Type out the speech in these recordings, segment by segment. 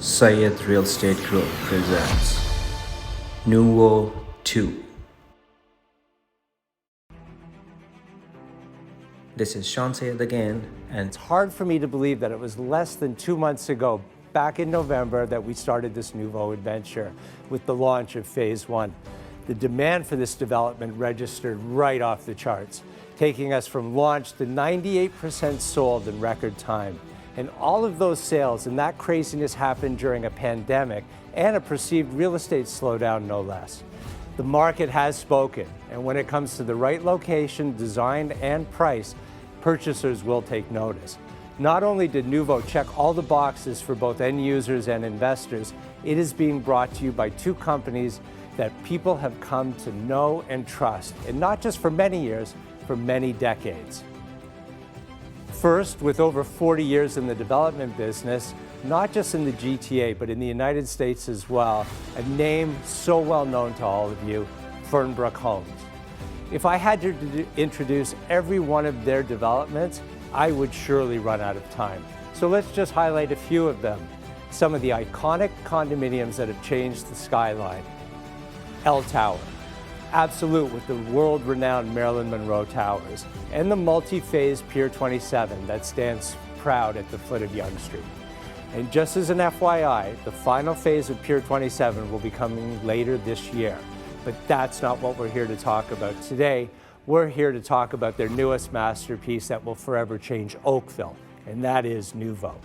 SYED Real Estate Group presents NUVO 2. This is Sean Syed again, and it's hard for me to believe that it was less than 2 months ago, back in November, that we started this NUVO adventure with the launch of Phase 1. The demand for this development registered right off the charts, taking us from launch to 98% sold in record time. And all of those sales and that craziness happened during a pandemic and a perceived real estate slowdown, no less. The market has spoken, and when it comes to the right location, design, and price, purchasers will take notice. Not only did NUVO check all the boxes for both end users and investors, it is being brought to you by two companies that people have come to know and trust, and not just for many years, for many decades. First, with over 40 years in the development business, not just in the GTA, but in the United States as well, a name so well known to all of you, Fernbrook Homes. If I had to introduce every one of their developments, I would surely run out of time. So let's just highlight a few of them. Some of the iconic condominiums that have changed the skyline. L Tower, Absolute with the world-renowned Marilyn Monroe Towers, and the multi-phase Pier 27 that stands proud at the foot of Yonge Street. And just as an FYI, the final phase of Pier 27 will be coming later this year. But that's not what we're here to talk about today. We're here to talk about their newest masterpiece that will forever change Oakville, and that is NUVO.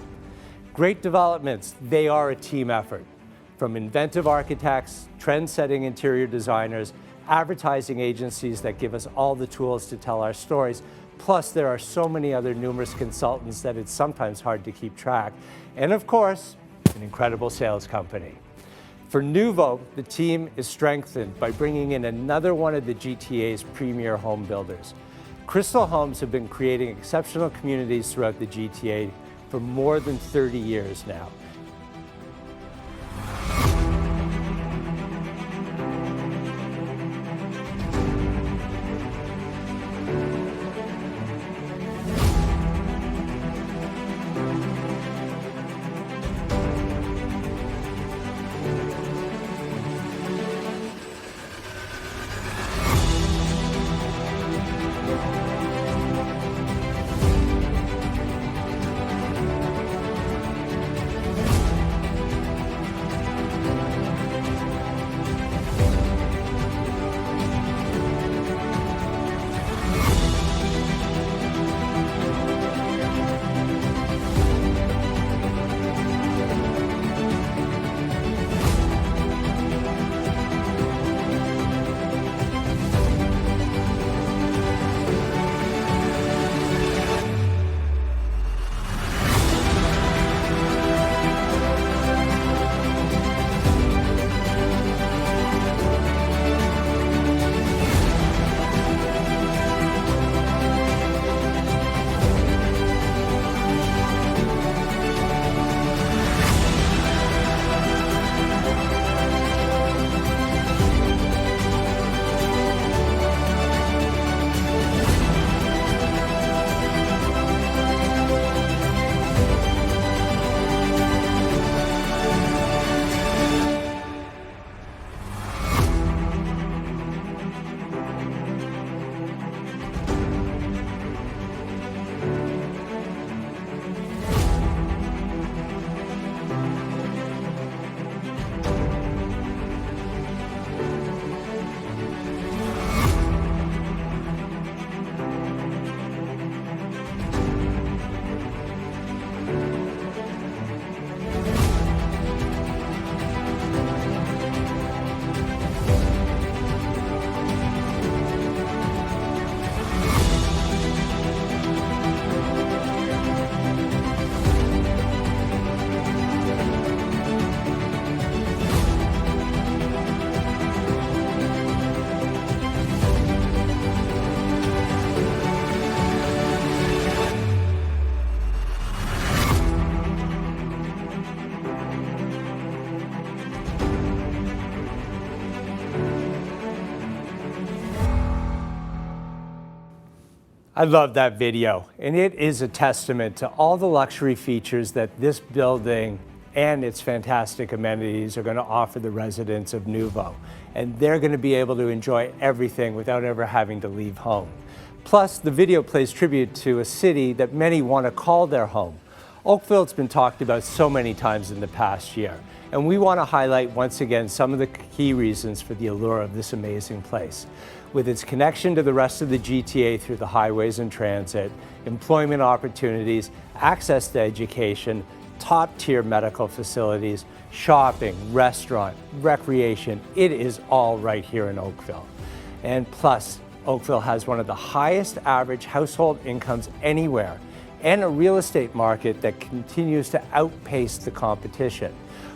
Great developments, they are a team effort. From inventive architects, trend-setting interior designers, advertising agencies that give us all the tools to tell our stories. Plus, there are so many other numerous consultants that it's sometimes hard to keep track. And of course, an incredible sales company. For NUVO, the team is strengthened by bringing in another one of the GTA's premier home builders. Crystal Homes have been creating exceptional communities throughout the GTA for more than 30 years now. I love that video, and it is a testament to all the luxury features that this building and its fantastic amenities are going to offer the residents of NUVO. And they're going to be able to enjoy everything without ever having to leave home. Plus, the video plays tribute to a city that many want to call their home. Oakville's been talked about so many times in the past year, and we want to highlight once again some of the key reasons for the allure of this amazing place. With its connection to the rest of the GTA through the highways and transit, employment opportunities, access to education, top-tier medical facilities, shopping, restaurant, recreation, it is all right here in Oakville. And plus, Oakville has one of the highest average household incomes anywhere, and a real estate market that continues to outpace the competition.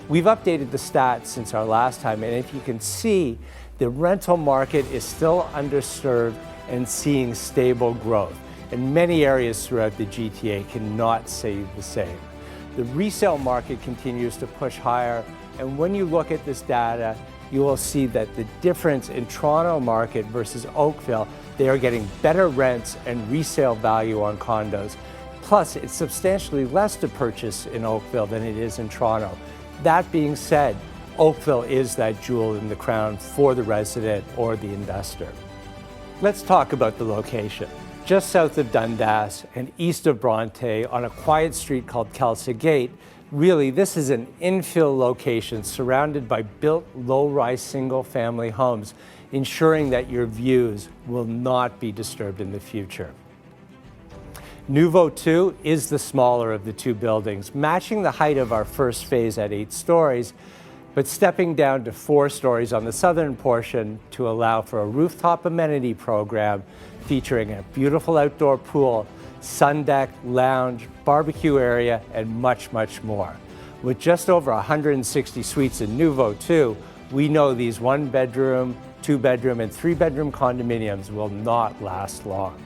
We've updated the stats since our last time, and if you can see, the rental market is still underserved and seeing stable growth. And many areas throughout the GTA cannot say the same. The resale market continues to push higher, and when you look at this data, you will see that the difference in Toronto market versus Oakville, they are getting better rents and resale value on condos. Plus, it's substantially less to purchase in Oakville than it is in Toronto. That being said, Oakville is that jewel in the crown for the resident or the investor. Let's talk about the location. Just south of Dundas and east of Bronte on a quiet street called Kelsa Gate, really this is an infill location surrounded by built low-rise single-family homes, ensuring that your views will not be disturbed in the future. NUVO 2 is the smaller of the two buildings, matching the height of our first phase at 8 stories, but stepping down to 4 stories on the southern portion to allow for a rooftop amenity program featuring a beautiful outdoor pool, sun deck, lounge, barbecue area, and much, much more. With just over 160 suites in NUVO 2, we know these 1-bedroom, 2-bedroom, and 3-bedroom condominiums will not last long.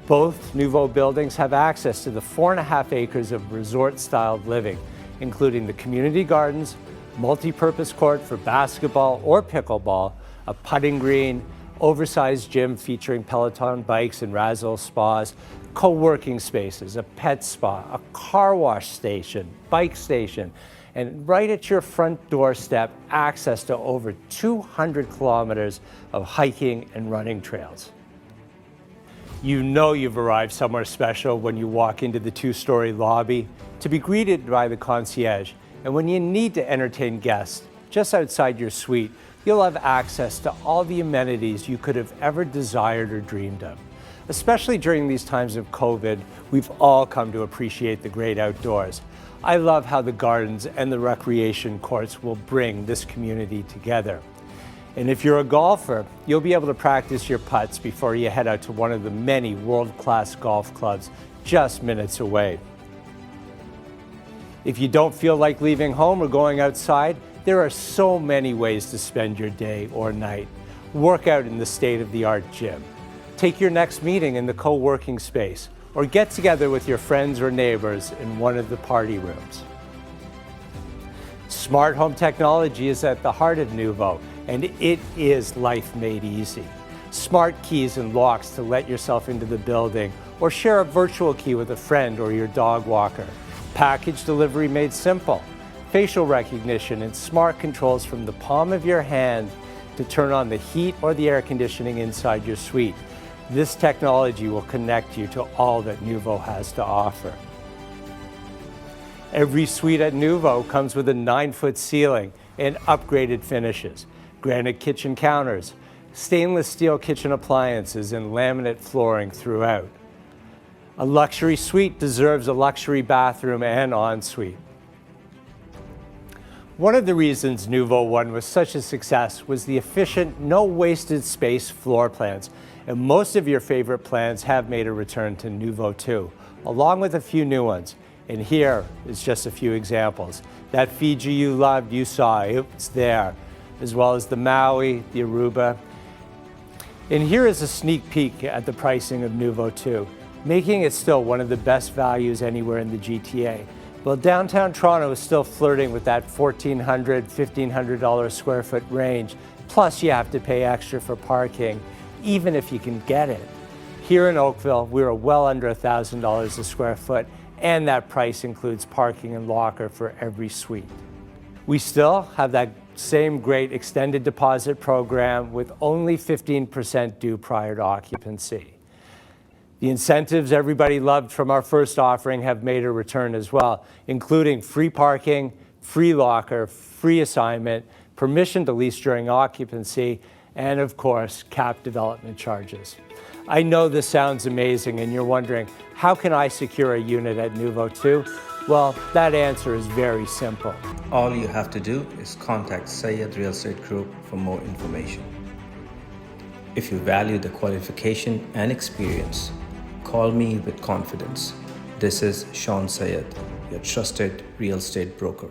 Both NUVO buildings have access to the 4.5 acres of resort-styled living, including the community gardens, multi-purpose court for basketball or pickleball, a putting green, oversized gym featuring Peloton bikes and Razzle spas, co-working spaces, a pet spa, a car wash station, bike station, and right at your front doorstep, access to over 200 kilometers of hiking and running trails. You know you've arrived somewhere special when you walk into the 2-story lobby to be greeted by the concierge. And when you need to entertain guests, just outside your suite, you'll have access to all the amenities you could have ever desired or dreamed of. Especially during these times of COVID, we've all come to appreciate the great outdoors. I love how the gardens and the recreation courts will bring this community together. And if you're a golfer, you'll be able to practice your putts before you head out to one of the many world-class golf clubs just minutes away. If you don't feel like leaving home or going outside, there are so many ways to spend your day or night. Work out in the state-of-the-art gym. Take your next meeting in the co-working space, or get together with your friends or neighbors in one of the party rooms. Smart home technology is at the heart of NUVO, and it is life made easy. Smart keys and locks to let yourself into the building, or share a virtual key with a friend or your dog walker. Package delivery made simple. Facial recognition and smart controls from the palm of your hand to turn on the heat or the air conditioning inside your suite. This technology will connect you to all that NUVO has to offer. Every suite at NUVO comes with a 9-foot ceiling and upgraded finishes. Granite kitchen counters, stainless steel kitchen appliances, and laminate flooring throughout. A luxury suite deserves a luxury bathroom and ensuite. One of the reasons NUVO 1 was such a success was the efficient, no wasted space floor plans, and most of your favorite plans have made a return to NUVO 2, along with a few new ones. And here is just a few examples. That Fiji you loved, you saw, it's there, as well as the Maui, the Aruba. And here is a sneak peek at the pricing of NUVO 2, making it still one of the best values anywhere in the GTA. Well, downtown Toronto is still flirting with that $1,400, $1,500 square foot range, plus you have to pay extra for parking, even if you can get it. Here in Oakville, we are well under $1,000 a square foot, and that price includes parking and locker for every suite. We still have that same great extended deposit program with only 15% due prior to occupancy. The incentives everybody loved from our first offering have made a return as well, including free parking, free locker, free assignment, permission to lease during occupancy, and of course, capped development charges. I know this sounds amazing and you're wondering, how can I secure a unit at NUVO 2? Well, that answer is very simple. All you have to do is contact SYED Real Estate Group for more information. If you value the qualification and experience, call me with confidence. This is Sean SYED, your trusted real estate broker.